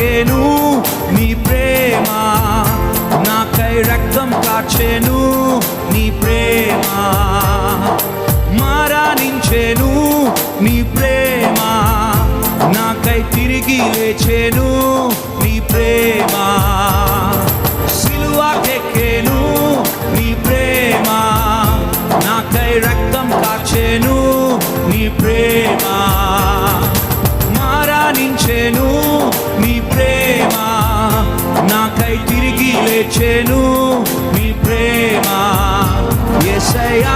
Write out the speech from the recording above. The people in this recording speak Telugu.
ఎక్కేను నీ ప్రేమ, నాకై రక్తం కార్చెను నీ ప్రేమ, మరణించెను నీ ప్రేమ, నాకై తిరిగి లేచెను నీ ప్రేమ, సిలువకెక్కెను నీ ప్రేమ, నాకై రక్తం కార్చెను నీ ప్రేమ, మరణించెను నీ ప్రేమ, నాకై తిరిగి లేచెను నీ ప్రేమ. యేసయ్యా